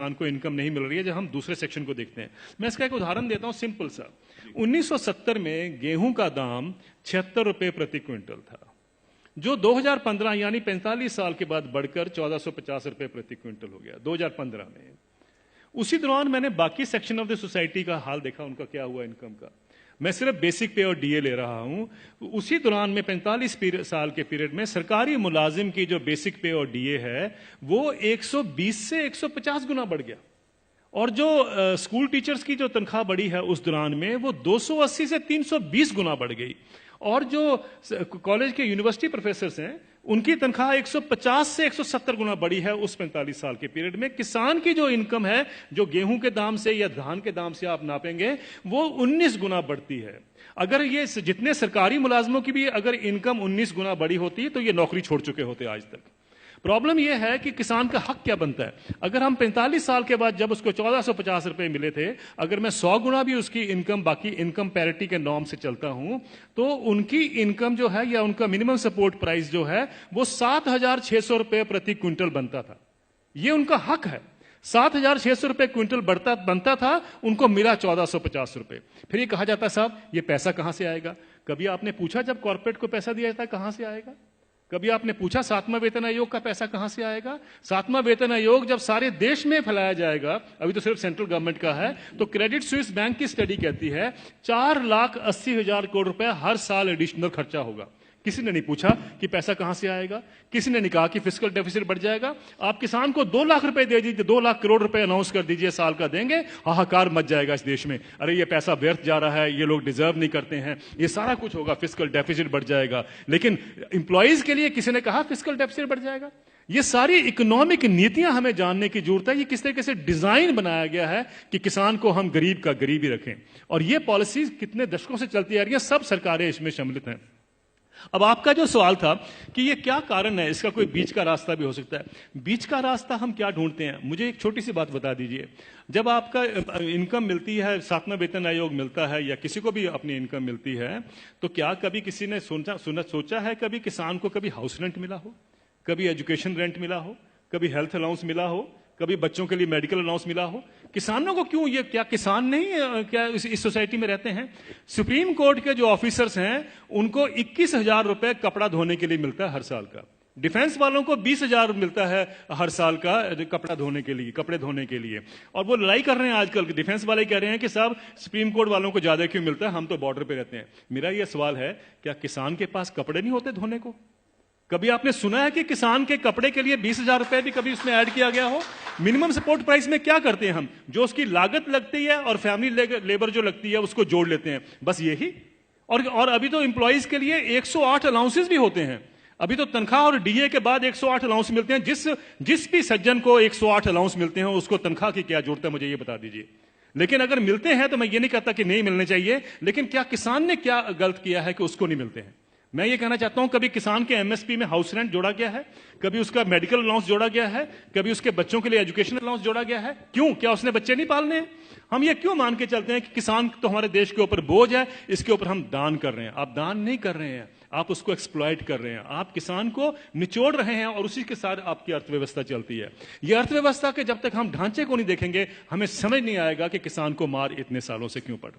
को इनकम नहीं मिल रही है। जब हम दूसरे सेक्शन को देखते हैं, मैं इसका एक उदाहरण देता हूं सिंपल सा। 1970 में गेहूं का दाम 76 रुपए प्रति क्विंटल था, जो 2015 यानी 45 साल के बाद बढ़कर 1450 रुपए प्रति क्विंटल हो गया 2015 में। उसी दौरान मैंने बाकी सेक्शन ऑफ द सोसाइटी का हाल देखा, उनका क्या हुआ इनकम का। मैं सिर्फ बेसिक पे और डीए ले रहा हूं। उसी दौरान में 45 साल के पीरियड में सरकारी मुलाजिम की जो बेसिक पे और डीए है वो 120 से 150 गुना बढ़ गया, और जो स्कूल टीचर्स की जो तनख्वाह बढ़ी है उस दौरान में वो 280 से 320 गुना बढ़ गई, और जो कॉलेज के यूनिवर्सिटी प्रोफेसर्स हैं उनकी तनख्वाह 150 से 170 गुना बढ़ी है उस 45 साल के पीरियड में। किसान की जो इनकम है, जो गेहूं के दाम से या धान के दाम से आप नापेंगे, वो 19 गुना बढ़ती है। अगर ये जितने सरकारी मुलाजमों की भी अगर इनकम 19 गुना बढ़ी होती तो ये नौकरी छोड़ चुके होते आज तक। प्रॉब्लम यह है कि किसान का हक क्या बनता है। अगर हम 45 साल के बाद जब उसको 1450 रुपए मिले थे, अगर मैं 100 गुना भी उसकी इनकम बाकी इनकम पैरिटी के नॉर्म से चलता हूं, तो उनकी इनकम जो है या उनका मिनिमम सपोर्ट प्राइस जो है वो 7600 रुपए प्रति क्विंटल बनता था। ये उनका हक है। 7600 रुपए क्विंटल बनता था, उनको मिला 1450 रुपए। फिर ये कहा जाता साहब ये पैसा कहां से आएगा। कभी आपने पूछा जब कॉर्पोरेट को पैसा दिया जाता है कहां से आएगा? कभी आपने पूछा 7वां वेतन आयोग का पैसा कहां से आएगा? 7वां वेतन आयोग जब सारे देश में फैलाया जाएगा, अभी तो सिर्फ सेंट्रल गवर्नमेंट का है, तो क्रेडिट स्विस बैंक की स्टडी कहती है 4,80,000 करोड़ रुपए हर साल एडिशनल खर्चा होगा। किसी ने नहीं पूछा कि पैसा कहां से आएगा। किसी ने नहीं कहा कि फिस्कल डेफिसिट बढ़ जाएगा। आप किसान को 2 लाख रुपए दे दीजिए, 2 लाख करोड़ रुपए अनाउंस कर दीजिए साल का देंगे, हाहाकार मच जाएगा इस देश में। अरे ये पैसा व्यर्थ जा रहा है, ये लोग डिजर्व नहीं करते हैं, ये सारा कुछ होगा, फिस्कल डेफिसिट बढ़ जाएगा। लेकिन इंप्लॉइज के लिए किसी ने कहा फिस्कल डेफिसिट बढ़ जाएगा? ये सारी इकोनॉमिक नीतियां हमें जानने की जरूरत है। ये किस तरीके से डिजाइन बनाया गया है कि किसान को हम गरीब का गरीब ही रखें, और ये पॉलिसीज कितने दशकों से चलती आ रही है, सब सरकारें इसमें सम्मिलित हैं। अब आपका जो सवाल था कि ये क्या कारण है, इसका कोई बीच का रास्ता भी हो सकता है। बीच का रास्ता हम क्या ढूंढते हैं, मुझे एक छोटी सी बात बता दीजिए। जब आपका इनकम मिलती है, 7वां वेतन आयोग मिलता है या किसी को भी अपनी इनकम मिलती है, तो क्या कभी किसी ने सोचा है कभी किसान को कभी हाउस रेंट मिला हो, कभी एजुकेशन रेंट मिला हो, कभी हेल्थ अलाउंस मिला हो, कभी बच्चों के लिए मेडिकल अलाउंस मिला हो? किसानों को क्यों, ये क्या किसान नहीं क्या इस सोसाइटी में रहते हैं? सुप्रीम कोर्ट के जो ऑफिसर्स हैं उनको 21,000 रुपए कपड़ा धोने के लिए मिलता है हर साल का। डिफेंस वालों को 20,000 मिलता है हर साल का कपड़ा धोने के लिए, कपड़े धोने के लिए। और वो लड़ाई कर रहे हैं आजकल, डिफेंस वाले कह रहे हैं कि साहब सुप्रीम कोर्ट वालों को ज्यादा क्यों मिलता है, हम तो बॉर्डर पे रहते हैं। मेरा यह सवाल है, क्या किसान के पास कपड़े नहीं होते धोने को? कभी आपने सुना है कि किसान के कपड़े के लिए 20,000 रुपए भी कभी उसमें ऐड किया गया हो? मिनिमम सपोर्ट प्राइस में क्या करते हैं हम, जो उसकी लागत लगती है और फैमिली लेबर जो लगती है उसको जोड़ लेते हैं, बस यही। और अभी तो एम्प्लॉइज के लिए 108 अलाउंसेस भी होते हैं। अभी तो तनख्वाह और डीए के बाद 108 अलाउंस मिलते हैं। जिस भी सज्जन को 108 अलाउंस मिलते हैं उसको तनख्वाह की क्या जरूरत है, मुझे ये बता दीजिए। लेकिन अगर मिलते हैं तो मैं ये नहीं कहता कि नहीं मिलने चाहिए, लेकिन क्या किसान ने क्या गलत किया है कि उसको नहीं मिलते हैं? मैं ये कहना चाहता हूं, कभी किसान के एमएसपी में हाउस रेंट जोड़ा गया है, कभी उसका मेडिकल अलाउंस जोड़ा गया है, कभी उसके बच्चों के लिए एजुकेशन अलाउंस जोड़ा गया है? क्यों? क्या उसने बच्चे नहीं पालने हैं? हम ये क्यों मान के चलते हैं कि किसान तो हमारे देश के ऊपर बोझ है, इसके ऊपर हम दान कर रहे हैं? आप दान नहीं कर रहे हैं, आप उसको एक्सप्लॉइट कर रहे हैं, आप किसान को निचोड़ रहे हैं, और उसी के साथ आपकी अर्थव्यवस्था चलती है। ये अर्थव्यवस्था के जब तक हम ढांचे को नहीं देखेंगे, हमें समझ नहीं आएगा कि किसान को मार इतने सालों से क्यों पड़ रही है।